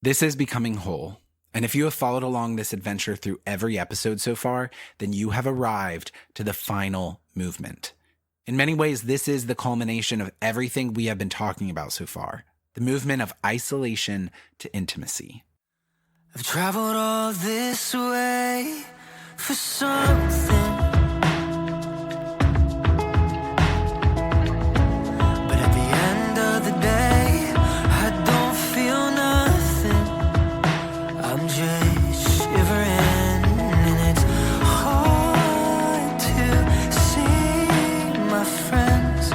This is Becoming Whole. And if you have followed along this adventure through every episode so far, then you have arrived to the final movement. In many ways, this is the culmination of everything we have been talking about so far. The movement of isolation to intimacy. I've traveled all this way for something, but at the end of the day, I don't feel nothing. I'm just shivering, and it's hard to see my friends.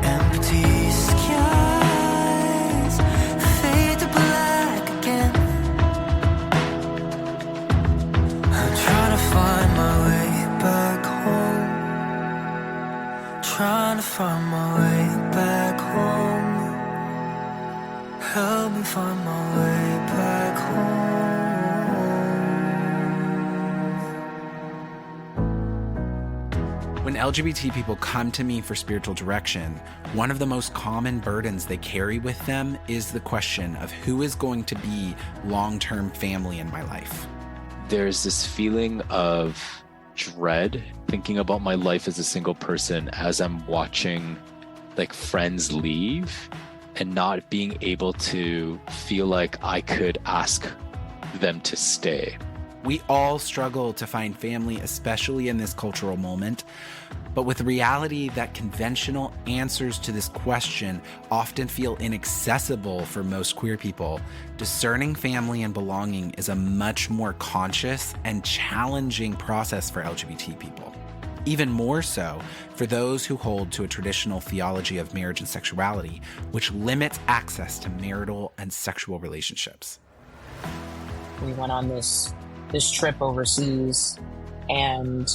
Empty skies fade to black again. I'm trying to find my way back home. Trying to find my way back home. Help me find my way back home. When LGBT people come to me for spiritual direction, one of the most common burdens they carry with them is the question of who is going to be long-term family in my life. There's this feeling of dread thinking about my life as a single person as I'm watching like friends leave and not being able to feel like I could ask them to stay. We all struggle to find family, especially in this cultural moment. But with the reality that conventional answers to this question often feel inaccessible for most queer people, discerning family and belonging is a much more conscious and challenging process for LGBT people. Even more so for those who hold to a traditional theology of marriage and sexuality, which limits access to marital and sexual relationships. We went on this trip overseas, and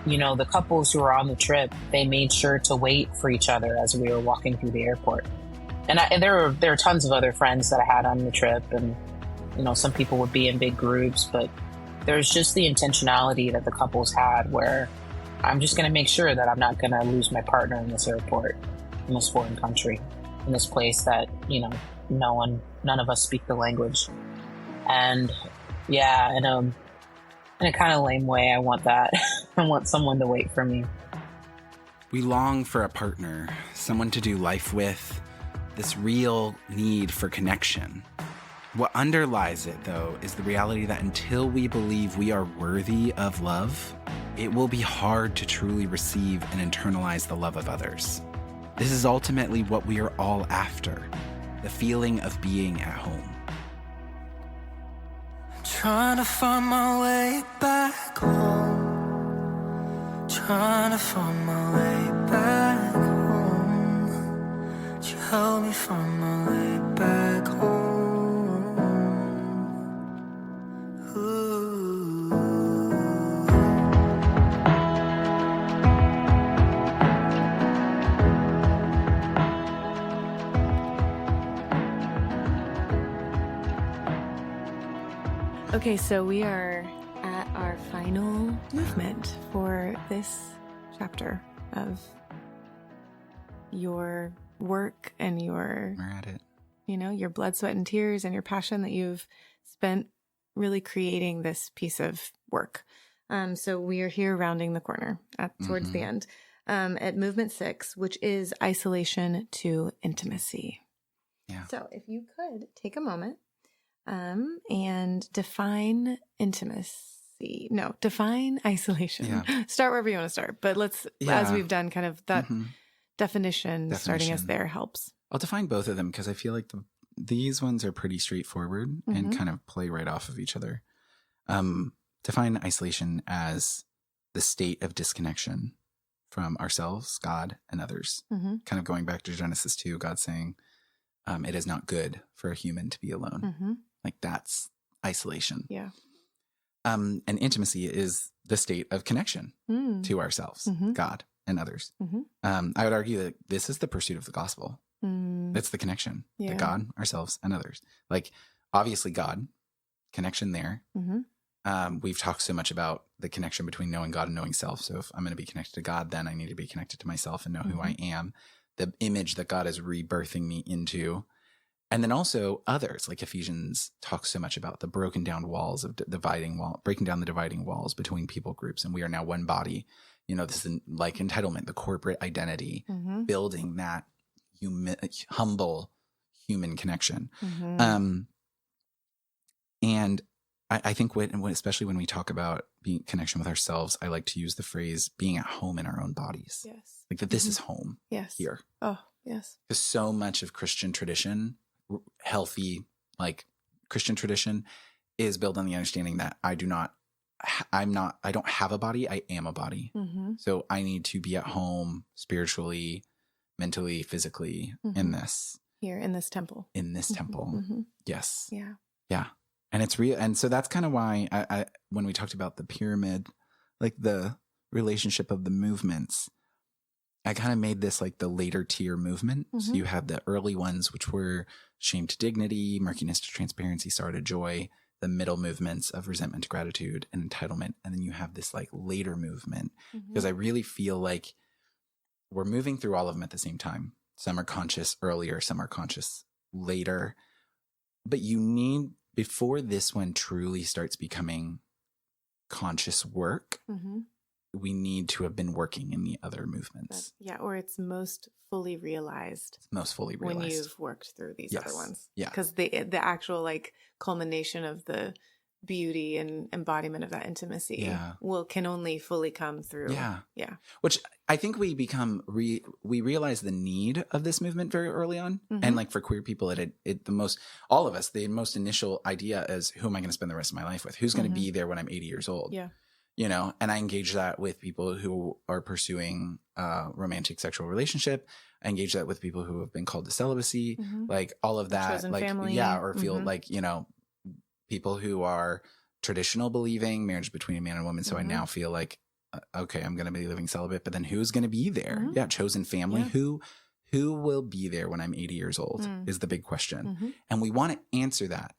the couples who were on the trip, they made sure to wait for each other as we were walking through the airport. And there were tons of other friends that I had on the trip, and some people would be in big groups, but there's just the intentionality that the couples had where I'm just going to make sure that I'm not going to lose my partner in this airport, in this foreign country, in this place that none of us speak the language. And yeah, in a kind of lame way, I want that. I want someone to wait for me. We long for a partner, someone to do life with, this real need for connection. What underlies it, though, is the reality that until we believe we are worthy of love, it will be hard to truly receive and internalize the love of others. This is ultimately what we are all after, the feeling of being at home. Trying to find my way back home. Trying to find my way back home. Would you help me find my way back home? Ooh. Okay, so we are at our final movement for this chapter of your work and your, We're at it. your blood, sweat, and tears and your passion that you've spent really creating this piece of work. So we are here rounding the corner towards the end at movement 6, which is isolation to intimacy. Yeah. So if you could take a moment and define intimacy. No, define isolation. Yeah. Start wherever you want to start, but let's, as we've done, kind of that definition, starting us there helps. I'll define both of them because I feel like these ones are pretty straightforward and kind of play right off of each other. Define isolation as the state of disconnection from ourselves, God, and others. Kind of going back to Genesis 2, God saying, it is not good for a human to be alone. Like that's isolation. Yeah. And intimacy is the state of connection to ourselves, God, and others. I would argue that this is the pursuit of the gospel. It's the connection to God, ourselves, and others. Like obviously God, connection there. We've talked so much about the connection between knowing God and knowing self. So if I'm going to be connected to God, then I need to be connected to myself and know who I am. the image that God is rebirthing me into. And then also others, like Ephesians talks so much about the broken down walls of breaking down the dividing walls between people groups. And we are now one body. You know, this is like entitlement, the corporate identity, building that humble human connection. And I think especially when we talk about being connection with ourselves, I like to use the phrase being at home in our own bodies. Yes. Like that this is home. Yes. Here. Oh, yes. Because so much of Christian tradition, healthy, like Christian tradition, is built on the understanding that I don't have a body, I am a body. So I need to be at home spiritually, mentally, physically in this. Here in this temple. In this temple. Yes. Yeah. Yeah. And it's real. And so that's kind of why I when we talked about the pyramid, like the relationship of the movements, I kind of made this like the later tier movement. So you have the early ones, which were shame to dignity, murkiness to transparency, sorrow to joy, the middle movements of resentment to gratitude and entitlement. And then you have this like later movement, because I really feel like we're moving through all of them at the same time. Some are conscious earlier, some are conscious later. But you need, before this one truly starts becoming conscious work, we need to have been working in the other movements. Or it's most fully realized. When you've worked through these other ones. Yeah. Because the actual like culmination of the beauty and embodiment of that intimacy can only fully come through. Yeah. Which I think we realize the need of this movement very early on. And like for queer people, all of us, the most initial idea is, who am I going to spend the rest of my life with? Who's going to be there when I'm 80 years old? Yeah. You know, and I engage that with people who are pursuing romantic sexual relationship. I engage that with people who have been called to celibacy, like all of that, chosen like, family. or feel like, you know, people who are traditional believing marriage between a man and a woman. So I now feel like, okay, I'm going to be living celibate, but then who's going to be there? Yeah. Chosen family. Who will be there when I'm 80 years old is the big question. And we want to answer that.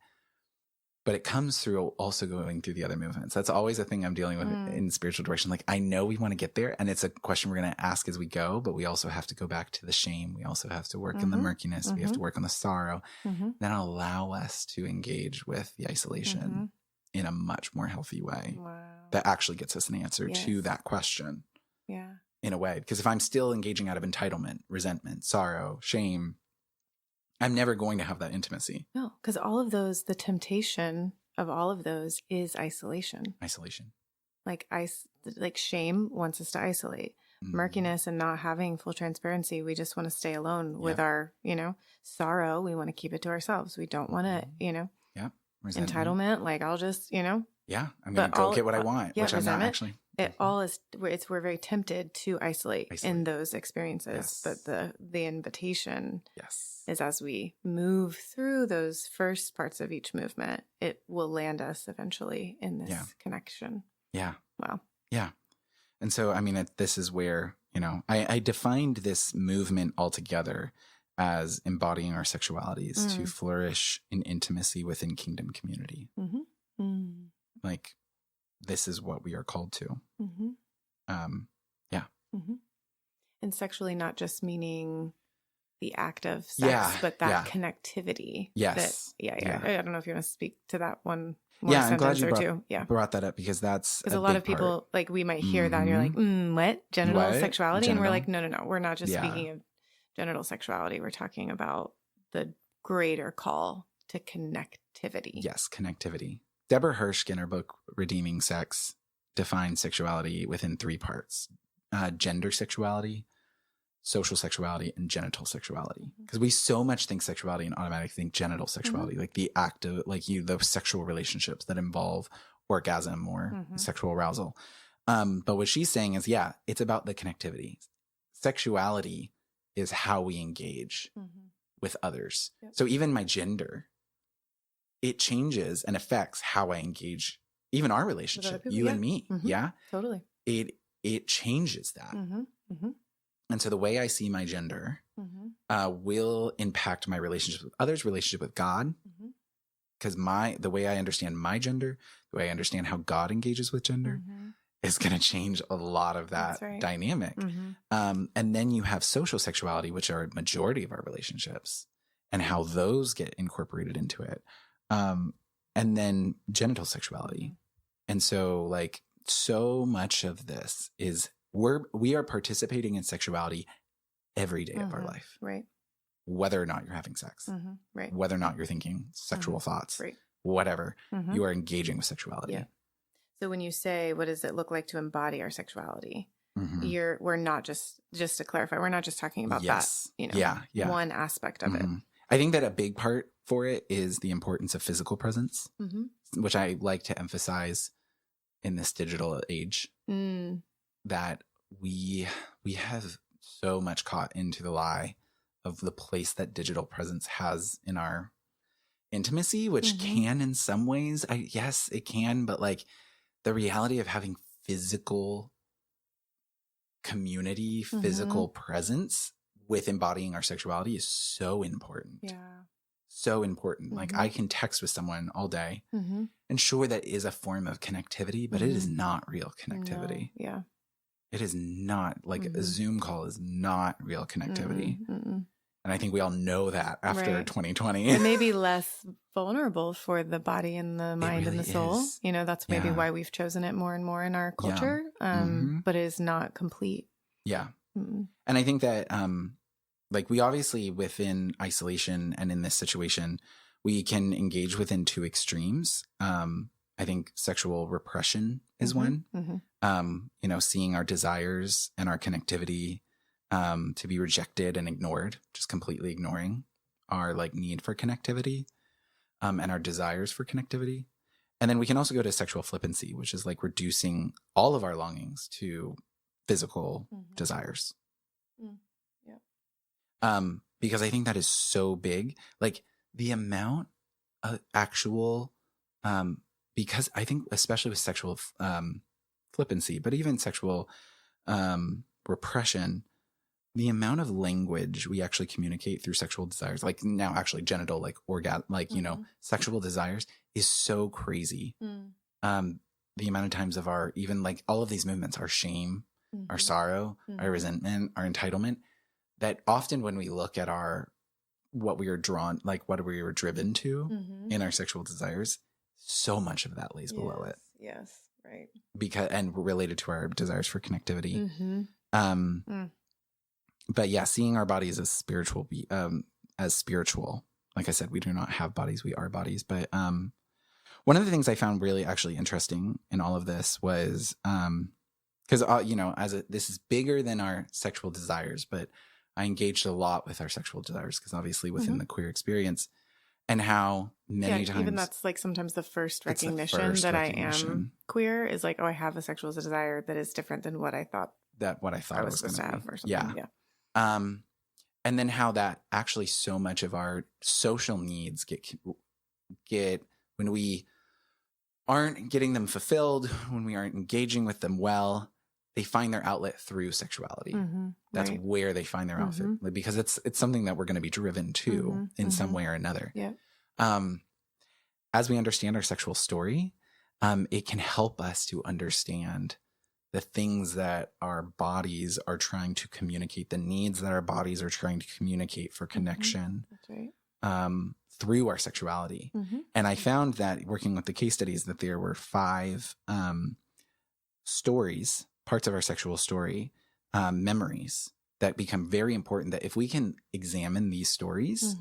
But it comes through also going through the other movements. That's always a thing I'm dealing with in spiritual direction. Like, I know we want to get there, and it's a question we're going to ask as we go, but we also have to go back to the shame. We also have to work in the murkiness. We have to work on the sorrow. Then allow us to engage with the isolation in a much more healthy way that actually gets us an answer to that question. Yeah. In a way. Because if I'm still engaging out of entitlement, resentment, sorrow, shame, I'm never going to have that intimacy. No, because all of those, the temptation of all of those is isolation. Like shame wants us to isolate. Murkiness and not having full transparency. We just want to stay alone with our, sorrow. We want to keep it to ourselves. We don't want to, resentment. Entitlement. Like, I'll just, I'm going to go get what I want, which I'm not actually. It all is, we're very tempted to isolate in those experiences. But the invitation is, as we move through those first parts of each movement, it will land us eventually in this connection. Yeah. Wow. Yeah. And so, I mean, this is where, I defined this movement altogether as embodying our sexualities to flourish in intimacy within kingdom community. Like, this is what we are called to. And sexually, not just meaning the act of sex, but that connectivity. Yes. I don't know if you want to speak to that one. I'm glad you brought that up, because that's a lot of people, like, we might hear that and you're like, what? Genital sexuality? Genital? And we're like, no. We're not just speaking of genital sexuality. We're talking about the greater call to connectivity. Yes, connectivity. Deborah Hirsch, in her book, Redeeming Sex, defines sexuality within 3 parts. Gender sexuality, social sexuality, and genital sexuality. Because we so much think sexuality and automatically think genital sexuality, like the act of, like, the sexual relationships that involve orgasm or sexual arousal. But what she's saying is, it's about the connectivity. Sexuality is how we engage with others. So even my gender, it changes and affects how I engage, even our relationship, you and me. Totally. It changes that. And so the way I see my gender will impact my relationship with others, relationship with God. Because the way I understand my gender, the way I understand how God engages with gender, is going to change a lot of that That's right. dynamic. Mm-hmm. And then you have social sexuality, which are a majority of our relationships, and how those get incorporated into it. And then genital sexuality. And so like so much of this is we are participating in sexuality every day of our life. Right. Whether or not you're having sex, right. whether or not you're thinking sexual thoughts, right. whatever, you are engaging with sexuality. Yeah. So when you say, what does it look like to embody our sexuality? We're not just to clarify, we're not just talking about that, you know, one aspect of it. I think that a big part for it is the importance of physical presence, which I like to emphasize in this digital age, that we have so much caught into the lie of the place that digital presence has in our intimacy, which can in some ways, yes, it can, but like the reality of having physical community, physical presence with embodying our sexuality is so important. Yeah. So important. Like I can text with someone all day, and sure, that is a form of connectivity, but it is not real connectivity. No. Yeah. It is not like a Zoom call is not real connectivity. And I think we all know that after 2020. It may be less vulnerable for the body and the mind and the soul. Is. You know, that's maybe why we've chosen it more and more in our culture. But it is not complete. Yeah. And I think that like we obviously within isolation and in this situation, we can engage within two extremes. I think sexual repression is one. You know, seeing our desires and our connectivity to be rejected and ignored, just completely ignoring our like need for connectivity and our desires for connectivity. And then we can also go to sexual flippancy, which is like reducing all of our longings to physical desires. Because I think that is so big, like the amount of actual, because I think especially with sexual flippancy, but even sexual repression, the amount of language we actually communicate through sexual desires, like now actually genital, like orgasm, like, you know, sexual desires is so crazy. The amount of times of our, even like all of these movements, our shame, our sorrow, our resentment, our entitlement, that often when we look at what we are drawn, like what we were driven to in our sexual desires, so much of that lays below it. Yes. Right. Because, and related to our desires for connectivity. But yeah, seeing our bodies as spiritual, like I said, we do not have bodies, we are bodies. But one of the things I found really actually interesting in all of this was, because, you know, this is bigger than our sexual desires, but I engaged a lot with our sexual desires because obviously within the queer experience, and how many times. Even that's like sometimes the first recognition that I am queer is like, oh, I have a sexual desire that is different than what I thought I was supposed to have or something. Yeah. And then how that actually so much of our social needs get when we aren't getting them fulfilled, when we aren't engaging with them well, they find their outlet through sexuality. That's where they find their outlet, because it's something that we're going to be driven to in some way or another. Yeah. As we understand our sexual story, it can help us to understand the things that our bodies are trying to communicate, the needs that our bodies are trying to communicate for connection. That's right. Through our sexuality. And I found that working with the case studies that there were 5 stories, parts of our sexual story, memories that become very important, that if we can examine these stories,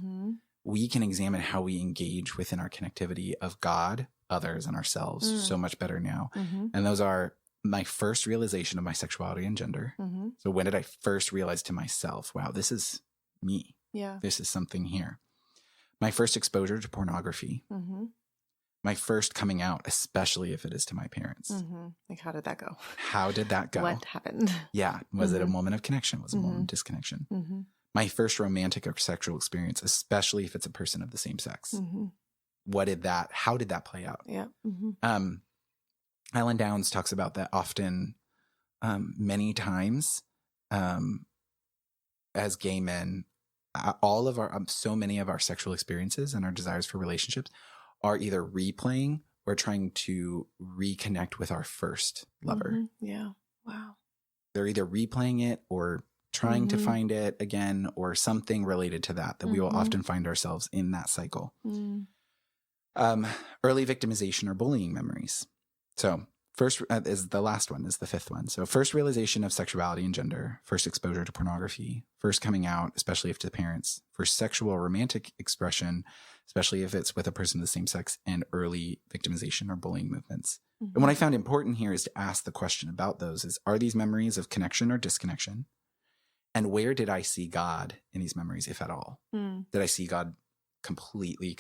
we can examine how we engage within our connectivity of God, others, and ourselves so much better now. And those are my first realization of my sexuality and gender. So when did I first realize to myself, wow, this is me. Yeah. This is something here. My first exposure to pornography. My first coming out, especially if it is to my parents. Like, how did that go? How did that go? What happened? Yeah. Was it a moment of connection? Was it a moment of disconnection? My first romantic or sexual experience, especially if it's a person of the same sex. How did that play out? Yeah. Ellen Downs talks about that often, many times, as gay men. All of our, so many of our sexual experiences and our desires for relationships are either replaying or trying to reconnect with our first lover. Mm-hmm. Yeah. Wow. They're either replaying it or trying to Mm-hmm. find it again, or something related to that we will Mm-hmm. often find ourselves in that cycle. Mm. Early victimization or bullying memories. So first is the last one, is the fifth one. So first realization of sexuality and gender, first exposure to pornography, first coming out, especially if to parents, first sexual romantic expression, especially if it's with a person of the same sex, and early victimization or bullying movements. Mm-hmm. And what I found important here is to ask the question about those is, are these memories of connection or disconnection? And where did I see God in these memories, if at all? Mm. Did I see God completely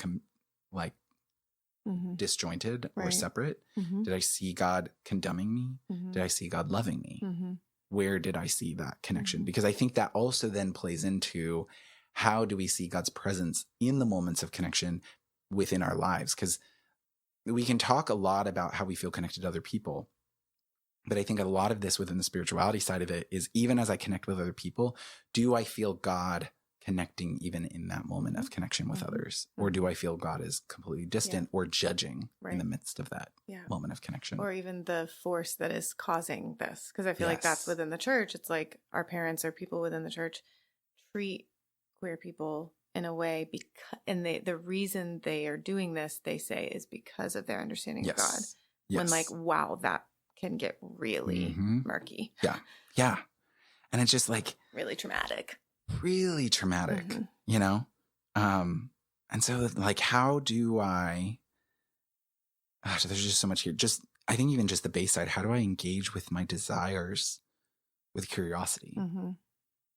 Mm-hmm. disjointed or Right. separate? Mm-hmm. Did I see God condemning me? Mm-hmm. Did I see God loving me? Mm-hmm. Where did I see that connection? Mhm. Because I think that also then plays into how do we see God's presence in the moments of connection within our lives? Because we can talk a lot about how we feel connected to other people, but I think a lot of this within the spirituality side of it is, even as I connect with other people, do I feel God connecting even in that moment of connection with Mhm. others? Or do I feel God is completely distant or judging in the Right. midst of that Yeah. moment of connection? Or even the force that is causing this. Because I feel like that's Yes. within the church. It's like our parents or people within the church treat queer people in a way because, and the reason they are doing this, they say, is because of their understanding of God. Yes. When Yes. like, wow, that can get really Mhm. murky, Yeah. And it's just like really traumatic. really traumatic, Mhm. you know? And so like, how do I, gosh, there's just so much here. Just, I think even just the base side, how do I engage with my desires with curiosity Mm-hmm.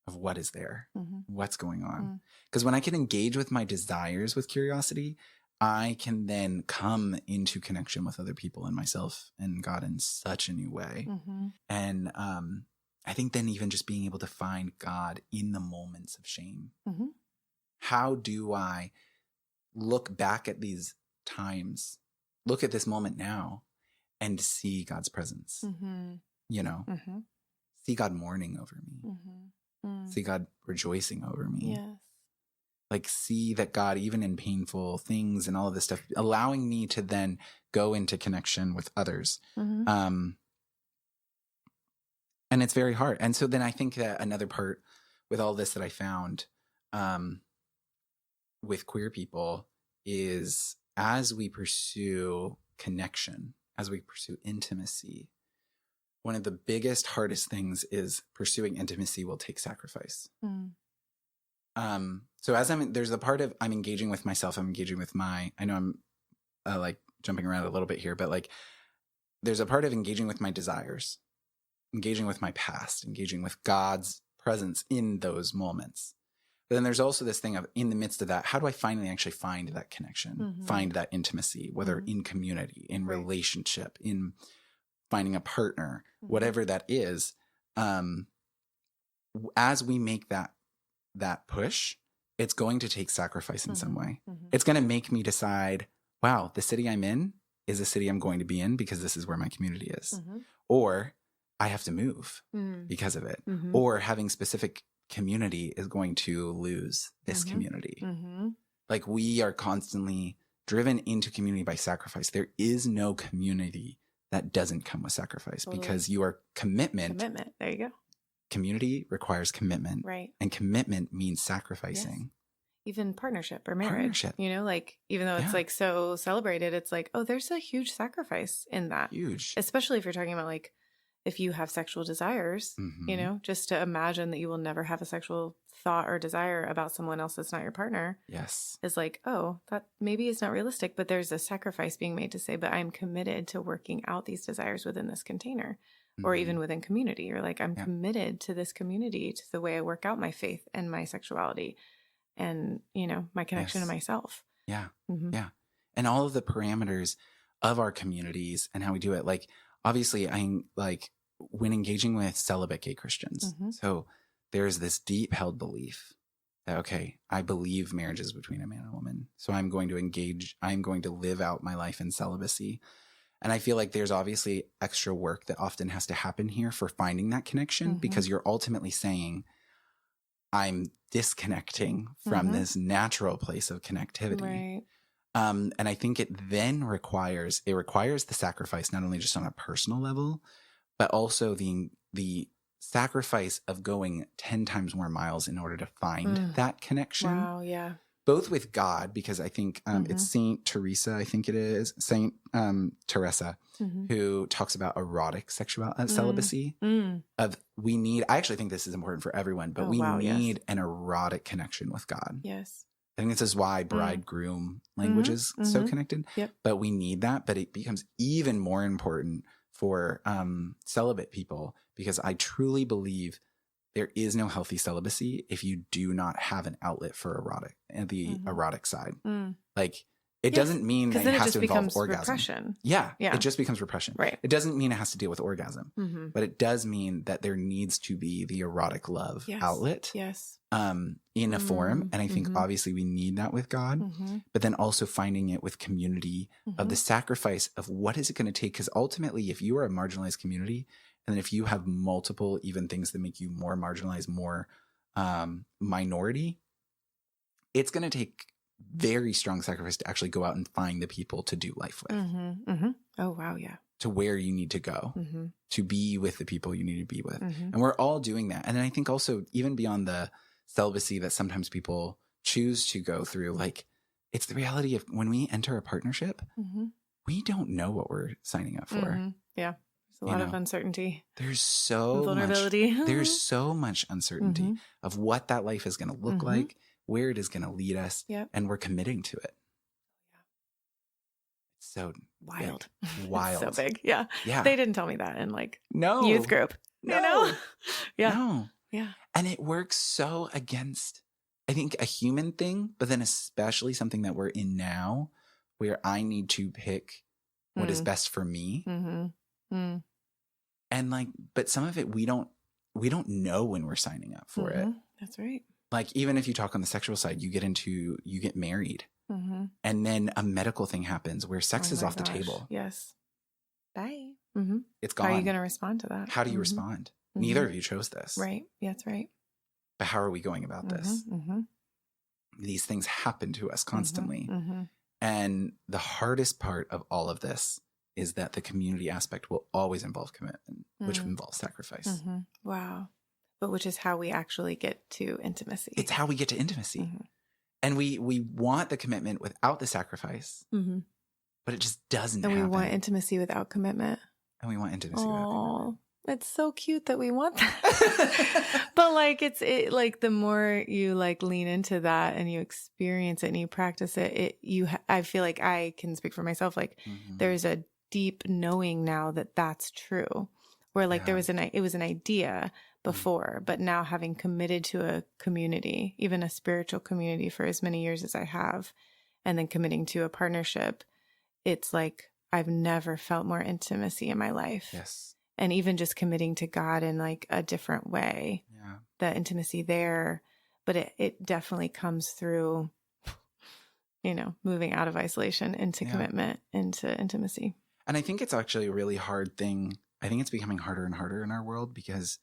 of what is there, Mm-hmm. what's going on? Mm. Because when I can engage with my desires with curiosity, I can then come into connection with other people and myself and God in such a new way. Mm-hmm. And I think then even just being able to find God in the moments of shame. Mm-hmm. How do I look back at these times, look at this moment now, and see God's presence? Mm-hmm. You know, Mm-hmm. see God mourning over me, Mm-hmm. Mm. see God rejoicing over me. Yes. Like, see that God, even in painful things and all of this stuff, allowing me to then go into connection with others. Mm-hmm. And it's very hard. And so then I think that another part with all this that I found with queer people is, as we pursue connection, as we pursue intimacy, one of the biggest, hardest things is pursuing intimacy will take sacrifice. Mm. So as there's the part of I'm engaging with myself, I'm engaging with I know I'm like jumping around a little bit here, but like there's a part of engaging with my desires, engaging with my past, engaging with God's presence in those moments. But then there's also this thing of, in the midst of that, how do I finally actually find that connection, Mm-hmm. find that intimacy, whether Mhm. in community, in Right. relationship, in finding a partner, Mhm. whatever that is. As we make that push, it's going to take sacrifice in some way. Mm-hmm. It's going to make me decide, wow, the city I'm in is a city I'm going to be in because this is where my community is. Mm-hmm. Or I have to move Mm-hmm. because of it. Mm-hmm. Or having specific community is going to lose this Mhm. community. Mm-hmm. Like, we are constantly driven into community by sacrifice. There is no community that doesn't come with sacrifice, Totally. because your commitment, There you go. community requires commitment, Right. and commitment means sacrificing. Even partnership or marriage. Partnership. You know, like, even though it's Yeah. like so celebrated, it's like, oh, there's a huge sacrifice in that. Huge. Especially if you're talking about like, if you have sexual desires, Mhm. you know, just to imagine that you will never have a sexual thought or desire about someone else that's not your partner Yes. is like, oh, that maybe is not realistic, but there's a sacrifice being made to say, but I'm committed to working out these desires within this container, or Mhm. even within community. You're like, I'm Yeah. committed to this community, to the way I work out my faith and my sexuality and, you know, my connection Yes. to myself. Yeah. Mm-hmm. Yeah. And all of the parameters of our communities and how we do it. Like, obviously, I'm like, when engaging with celibate gay Christians, Mhm. so there's this deep held belief that, okay, I believe marriage is between a man and a woman. So I'm going to live out my life in celibacy. And I feel like there's obviously extra work that often has to happen here for finding that connection, Mhm. because you're ultimately saying, I'm disconnecting from Mhm. this natural place of connectivity. Right. And I think it then requires the sacrifice, not only just on a personal level, but also the sacrifice of going 10 times more miles in order to find that connection. Wow. Yeah. Both with God, because I think it's Saint Teresa, I think it is Saint Teresa, who talks about erotic celibacy. Of we need. I actually think this is important for everyone, but we need an erotic connection with God. Yes. I think this is why bridegroom language is so connected. Yep. But we need that. But it becomes even more important for celibate people, because I truly believe there is no healthy celibacy if you do not have an outlet for erotic and the erotic side. Like, it doesn't mean that it has to involve orgasm. Repression. Yeah. It just becomes repression. Right. It doesn't mean it has to deal with orgasm, but it does mean that there needs to be the erotic love outlet. Yes. In a form. And I think obviously we need that with God, but then also finding it with community of the sacrifice of what is it going to take? Because ultimately, if you are a marginalized community, and then if you have multiple even things that make you more marginalized, more minority, it's going to take very strong sacrifice to actually go out and find the people to do life with. Oh, wow. Yeah. To where you need to go, to be with the people you need to be with. And we're all doing that. And then I think also, even beyond the celibacy that sometimes people choose to go through, like, it's the reality of when we enter a partnership, we don't know what we're signing up for. Yeah. There's a lot of uncertainty. There's so vulnerability. There's so much uncertainty of what that life is going to look like, where it is going to lead us, and we're committing to it. It's so wild. Big. Wild. So big. Yeah. Yeah. They didn't tell me that in no youth group. No. You know? Yeah. No. Yeah. And it works so against, I think, a human thing, but then especially something that we're in now, where I need to pick what is best for me. And like, but some of it we don't know when we're signing up for it. That's right. Like, even if you talk on the sexual side, you get married, and then a medical thing happens where sex is off the table. Yes. Bye. It's gone. How are you going to respond to that? How do you respond? Neither of you chose this. Right. Yeah, that's right. But how are we going about this? These things happen to us constantly. And the hardest part of all of this is that the community aspect will always involve commitment, which involves sacrifice. Wow. But which is how we actually get to intimacy. It's how we get to intimacy. And we want the commitment without the sacrifice, but it just doesn't happen. And we want intimacy without commitment. And we want intimacy without commitment. It's so cute that we want that. But like, like the more you like lean into that and you experience it and you practice it, I feel like I can speak for myself. Like there's a deep knowing now that that's true, where like it was an idea before, but now having committed to a community, even a spiritual community for as many years as I have, and then committing to a partnership, it's like, I've never felt more intimacy in my life. Yes. And even just committing to God in like a different way, the intimacy there, but it definitely comes through, moving out of isolation into commitment, into intimacy. And I think it's actually a really hard thing. I think it's becoming harder and harder in our world because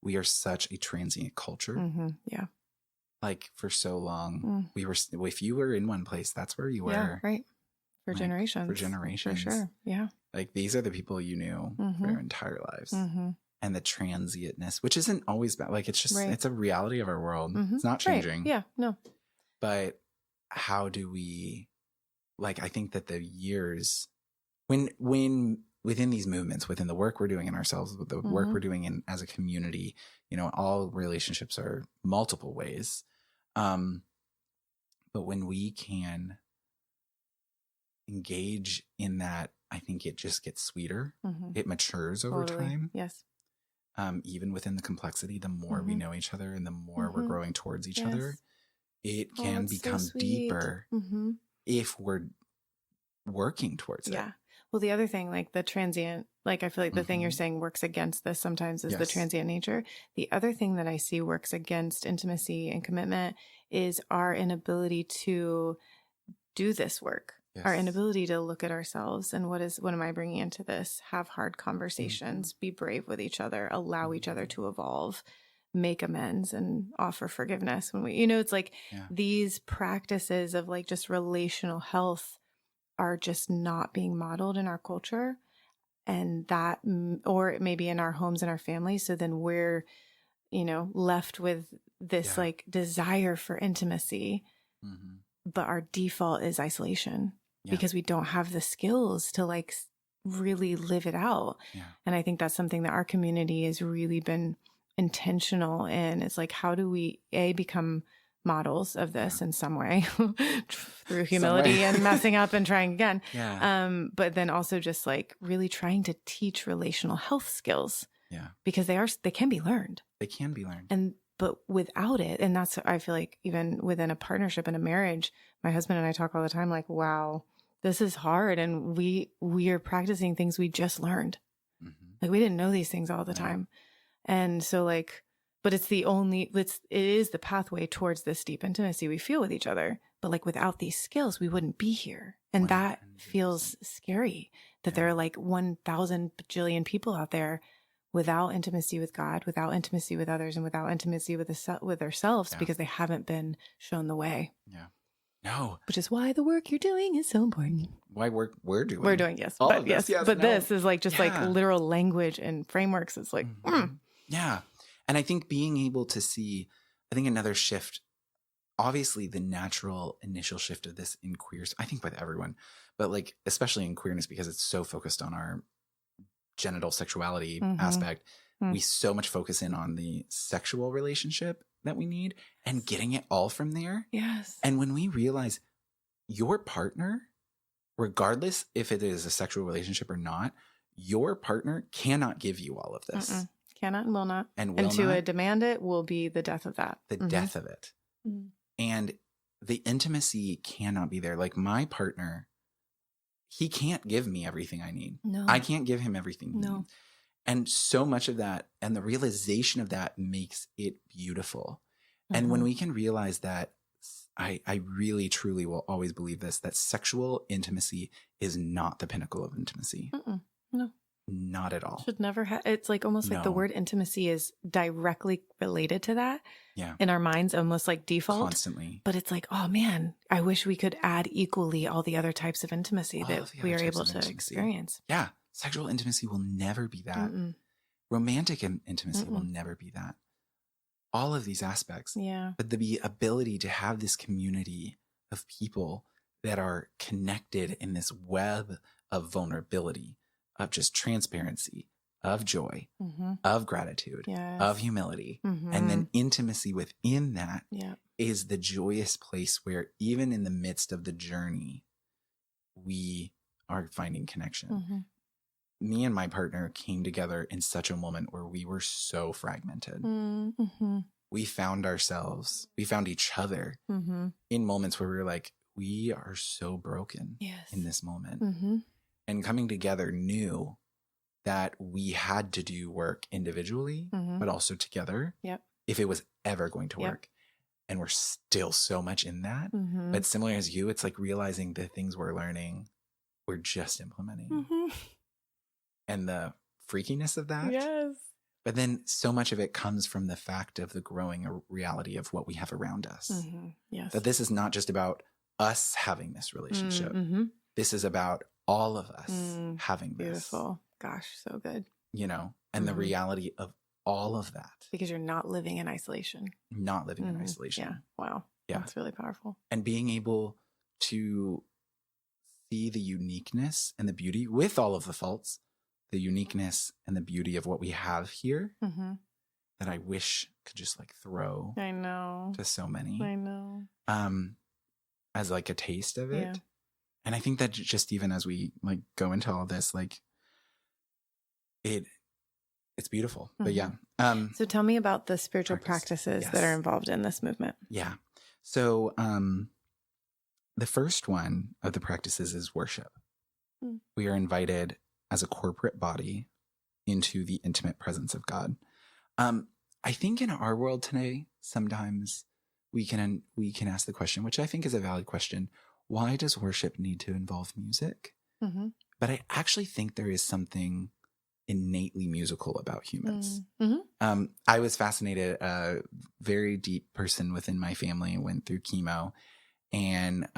we are such a transient culture. Yeah. Like for so long, if you were in one place, that's where you were. Yeah, right. For generations. For sure. Yeah. Like these are the people you knew for their entire lives. And the transientness, which isn't always bad. Like it's just, it's a reality of our world. It's not changing. Right. Yeah, no. But how do we, like, I think that the years, when within these movements, within the work we're doing in ourselves, with the work we're doing as a community, all relationships are multiple ways. But when we can engage in that, I think it just gets sweeter. It matures over time. Yes. Even within the complexity, the more we know each other and the more we're growing towards each other, it can become so deeper if we're working towards it. Yeah. Well, the other thing, like the transient, like I feel like the thing you're saying works against this sometimes is the transient nature. The other thing that I see works against intimacy and commitment is our inability to do this work. Our inability to look at ourselves and what am I bringing into this? Have hard conversations, be brave with each other, allow each other to evolve, make amends and offer forgiveness when we, it's like these practices of like just relational health are just not being modeled in our culture, and that, or maybe in our homes and our families. So then we're, left with this like desire for intimacy, but our default is isolation because we don't have the skills to like really live it out. And I think that's something that our community has really been intentional in. It's like, how do we become models of this in some way through humility and messing up and trying again. But then also just like really trying to teach relational health skills. Because they can be learned. They can be learned. But without it, and that's, I feel like even within a partnership and a marriage, my husband and I talk all the time, like, wow, this is hard. And we are practicing things we just learned. Like we didn't know these things all the time. And so like, but it is the pathway towards this deep intimacy we feel with each other. But like without these skills, we wouldn't be here. And that feels scary that there are like 1,000 bajillion people out there without intimacy with God, without intimacy with others, and without intimacy with themselves because they haven't been shown the way. No. Which is why the work you're doing is so important. Why we're doing. We're doing, yes. All But of this, yes. But this is like just like literal language and frameworks. It's like, Yeah. And I think being able to see, I think another shift, obviously the natural initial shift of this in queers, I think with everyone, but like, especially in queerness, because it's so focused on our genital sexuality aspect, we so much focus in on the sexual relationship that we need and getting it all from there. Yes. And when we realize your partner, regardless if it is a sexual relationship or not, your partner cannot give you all of this. Cannot and will not. And to demand it will be the death of that. The death of it. And the intimacy cannot be there. Like my partner, he can't give me everything I need. No. I can't give him everything he needs. And so much of that and the realization of that makes it beautiful. And when we can realize that, I really, truly will always believe this, that sexual intimacy is not the pinnacle of intimacy. No. Not at all. Should never have. It's like almost like the word intimacy is directly related to that. In our minds, almost like default. Constantly. But it's like, oh man, I wish we could add equally all the other types of intimacy that we are able to experience. Yeah. Sexual intimacy will never be that. Romantic intimacy will never be that. All of these aspects. But the ability to have this community of people that are connected in this web of vulnerability, of just transparency, of joy, of gratitude, of humility, and then intimacy within that is the joyous place where even in the midst of the journey, we are finding connection. Me and my partner came together in such a moment where we were so fragmented. We found ourselves, we found each other in moments where we were like, we are so broken in this moment. And coming together knew that we had to do work individually, but also together if it was ever going to work. And we're still so much in that. But similar as you, it's like realizing the things we're learning, we're just implementing. And the freakiness of that. But then so much of it comes from the fact of the growing reality of what we have around us. That this is not just about us having this relationship. This is about all of us having this. Beautiful. Gosh, so good. And the reality of all of that. Because you're not living in isolation. Not living in isolation. Wow. That's really powerful. And being able to see the uniqueness and the beauty with all of the faults, the uniqueness and the beauty of what we have here that I wish could just like throw to so many. As like a taste of it. And I think that just even as we like go into all this, like it's beautiful. But so tell me about the spiritual practices that are involved in this movement. So the first one of the practices is worship. We are invited as a corporate body into the intimate presence of God. I think in our world today, sometimes we can ask the question, which I think is a valid question, why does worship need to involve music? But I actually think there is something innately musical about humans. Mm-hmm. I was fascinated. A very deep person within my family went through chemo and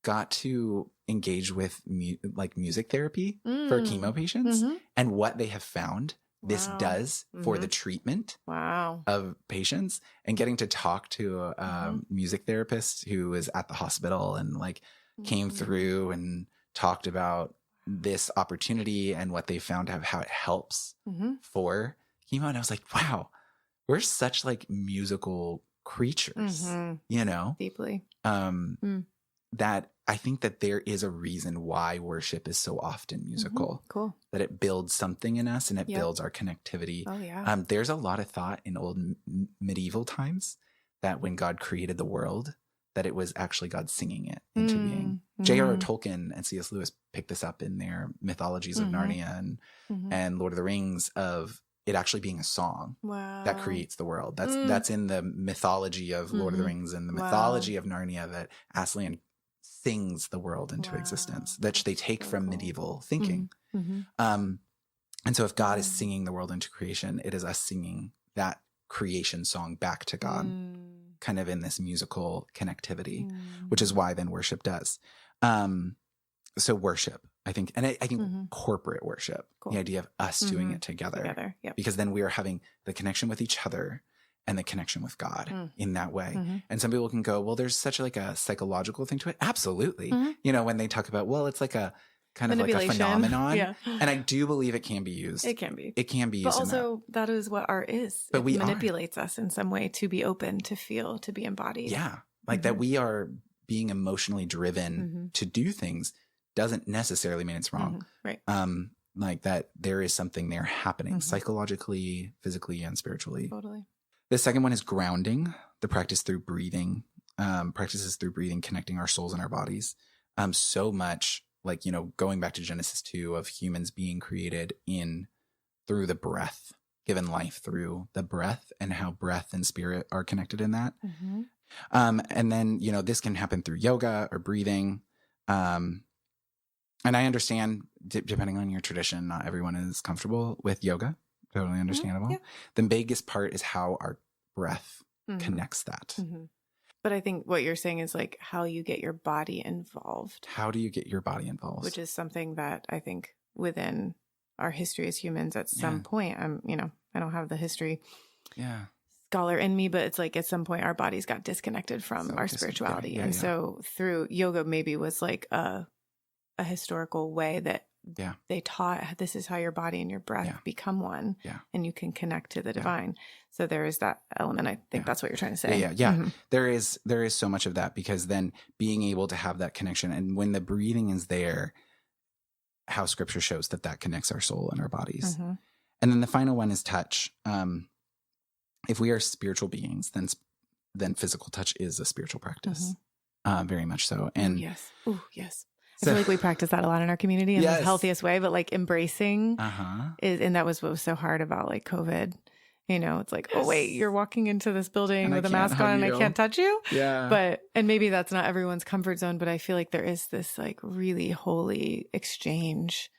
got to engage with music therapy for chemo patients and what they have found this does for the treatment of patients, and getting to talk to a music therapist who was at the hospital and like came through and talked about this opportunity and what they found out, how it helps for chemo. And I was like, wow, we're such like musical creatures, you know, Deeply. That I think that there is a reason why worship is so often musical. Cool. That it builds something in us and it builds our connectivity. Oh yeah. There's a lot of thought in old medieval times that when God created the world, that it was actually God singing it into being. J.R.R. Tolkien and C.S. Lewis picked this up in their mythologies of Narnia and Lord of the Rings, of it actually being a song that creates the world. That's in the mythology of Lord of the Rings and the mythology of Narnia, that Aslan sings the world into existence, that they take from medieval thinking. And so if God is singing the world into creation, it is us singing that creation song back to God, kind of in this musical connectivity, which is why then worship does. So worship, I think, and I think corporate worship, the idea of us doing it together. Because then we are having the connection with each other and the connection with God in that way. And some people can go, well, there's such like a psychological thing to it. Absolutely. You know, when they talk about, well, it's like a kind of like a phenomenon. And I do believe it can be used. It can be. It can be used. But also that is what art is. But it manipulates us in some way to be open, to feel, to be embodied. Yeah. Like that we are being emotionally driven to do things doesn't necessarily mean it's wrong. Right. Like that there is something there happening psychologically, physically, and spiritually. Totally. The second one is grounding, the practice through breathing, practices through breathing, connecting our souls and our bodies. So much like, you know, going back to Genesis 2 of humans being created through the breath, given life through the breath, and how breath and spirit are connected in that. And then, you know, this can happen through yoga or breathing. And I understand, depending on your tradition, not everyone is comfortable with yoga. Totally understandable. The biggest part is how our breath connects that. But I think what you're saying is like how you get your body involved. How do you get your body involved? Which is something that I think within our history as humans at some point, I don't have the history scholar in me, but it's like at some point our bodies got disconnected from our spirituality. So through yoga maybe was like a historical way that they taught, this is how your body and your breath become one, and you can connect to the divine. So there is that element. I think that's what you're trying to say. There is so much of that, because then being able to have that connection, and when the breathing is there, how scripture shows that connects our soul and our bodies. And then the final one is touch. If we are spiritual beings, then physical touch is a spiritual practice. Very much so. And yes. I feel like we practice that a lot in our community in the healthiest way, but like embracing is, and that was what was so hard about like COVID. You know, it's like, oh wait, you're walking into this building with a mask on and I can't touch you. And maybe that's not everyone's comfort zone, but I feel like there is this like really holy exchange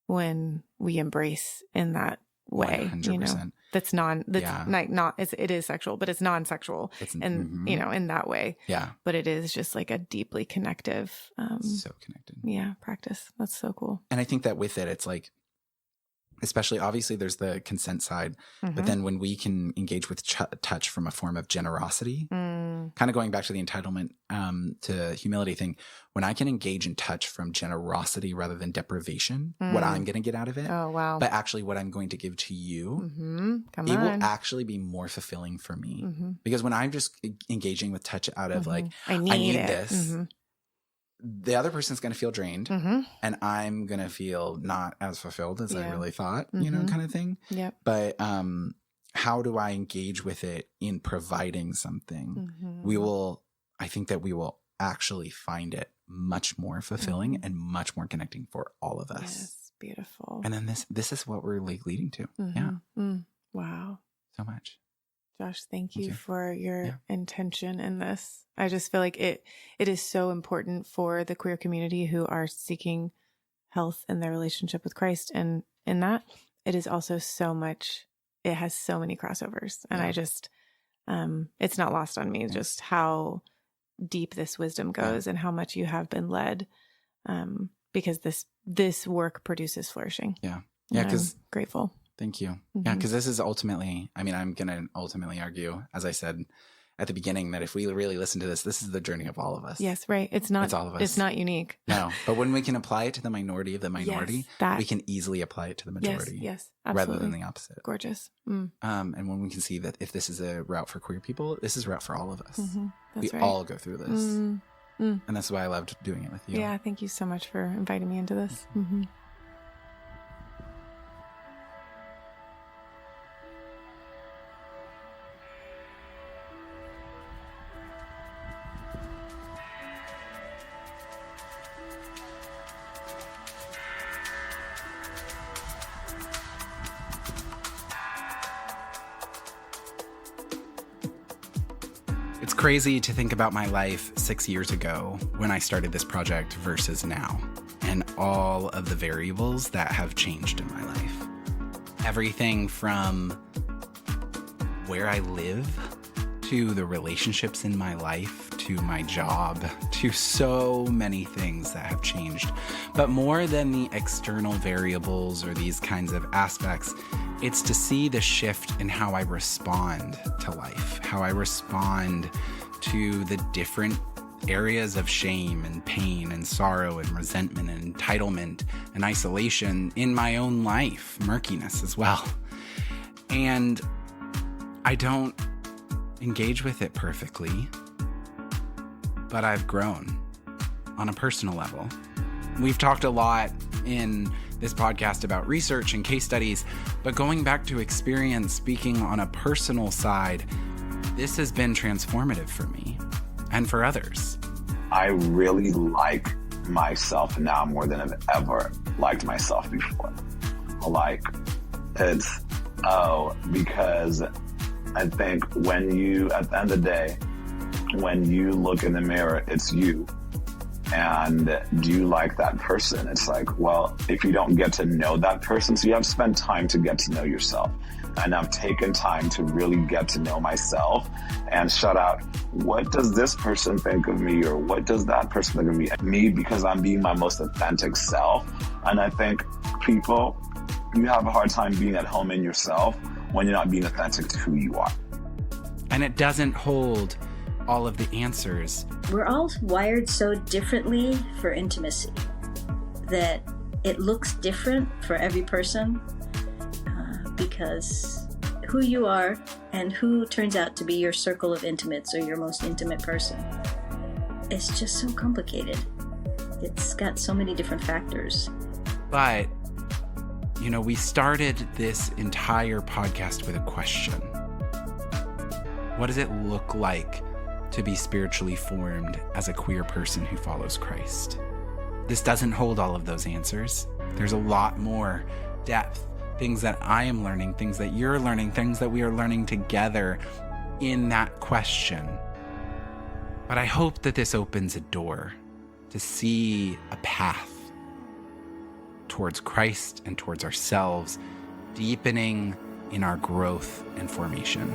when we embrace in that way, 100%. You know, it is sexual, but it's non-sexual. You know, in that way. But it is just like a deeply connective, so connected. Practice. That's so cool. And I think that with it, it's like, especially obviously there's the consent side, but then when we can engage with touch from a form of generosity, kind of going back to the entitlement to humility thing, when I can engage in touch from generosity rather than deprivation, what I'm going to get out of it, but actually what I'm going to give to you, will actually be more fulfilling for me. Because when I'm just engaging with touch out of like, I need this, the other person's going to feel drained and I'm going to feel not as fulfilled as I really thought, you know, kind of thing. But how do I engage with it in providing something? I think that we will actually find it much more fulfilling and much more connecting for all of us. Yes, beautiful. And then this is what we're like leading to. Wow. So much. Josh, thank you for your intention in this. I just feel like it is so important for the queer community who are seeking health in their relationship with Christ. And in that, it is also it has so many crossovers. And I just, it's not lost on me just how deep this wisdom goes and how much you have been led, because this work produces flourishing. Yeah. Yeah. Because grateful. Thank you. Yeah. Because this is ultimately, I'm going to ultimately argue, as I said at the beginning, that if we really listen to this is the journey of all of us. Yes. Right. It's all of us. It's not unique. No. But when we can apply it to the minority of the minority, we can easily apply it to the majority. Yes. Rather than the opposite. Gorgeous. And when we can see that if this is a route for queer people, this is a route for all of us. We right. all go through this. And that's why I loved doing it with you. Yeah. Thank you so much for inviting me into this. It's crazy to think about my life 6 years ago when I started this project versus now, and all of the variables that have changed in my life. Everything from where I live, to the relationships in my life, to my job, to so many things that have changed. But more than the external variables or these kinds of aspects, it's to see the shift in how I respond to life, how I respond to the different areas of shame and pain and sorrow and resentment and entitlement and isolation in my own life, murkiness as well. And I don't engage with it perfectly, but I've grown on a personal level. We've talked a lot in this podcast about research and case studies, but going back to experience, speaking on a personal side, this has been transformative for me and for others. I really like myself now more than I've ever liked myself before. Because I think when you, at the end of the day, when you look in the mirror, it's you. And do you like that person? It's like, well, if you don't get to know that person, so you have to spend time to get to know yourself. And I've taken time to really get to know myself and shut out, what does this person think of me? Or what does that person think of me? Me, because I'm being my most authentic self. And I think people, you have a hard time being at home in yourself when you're not being authentic to who you are. And it doesn't hold all of the answers. We're all wired so differently for intimacy that it looks different for every person, because who you are and who turns out to be your circle of intimates or your most intimate person, it's just so complicated. It's got so many different factors. But, we started this entire podcast with a question. What does it look like to be spiritually formed as a queer person who follows Christ? This doesn't hold all of those answers. There's a lot more depth, things that I am learning, things that you're learning, things that we are learning together in that question. But I hope that this opens a door to see a path towards Christ and towards ourselves, deepening in our growth and formation.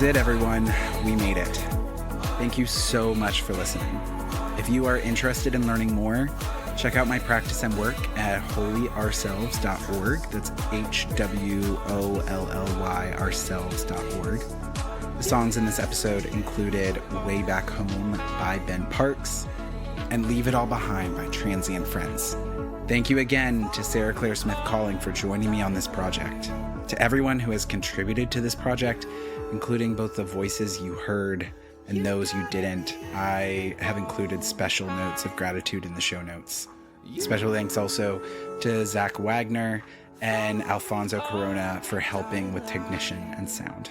It, everyone. We made it. Thank you so much for listening. If you are interested in learning more, Check out my practice and work at holyourselves.org. That's HWOLLY ourselves.org. The songs in this episode included Way Back Home by Ben Parks and Leave It All Behind by Transient Friends. Thank you again to Sarah Claire Smith Calling for joining me on this project. To everyone who has contributed to this project, including both the voices you heard and those you didn't, I have included special notes of gratitude in the show notes. Special thanks also to Zach Wagner and Alfonso Corona for helping with technician and sound.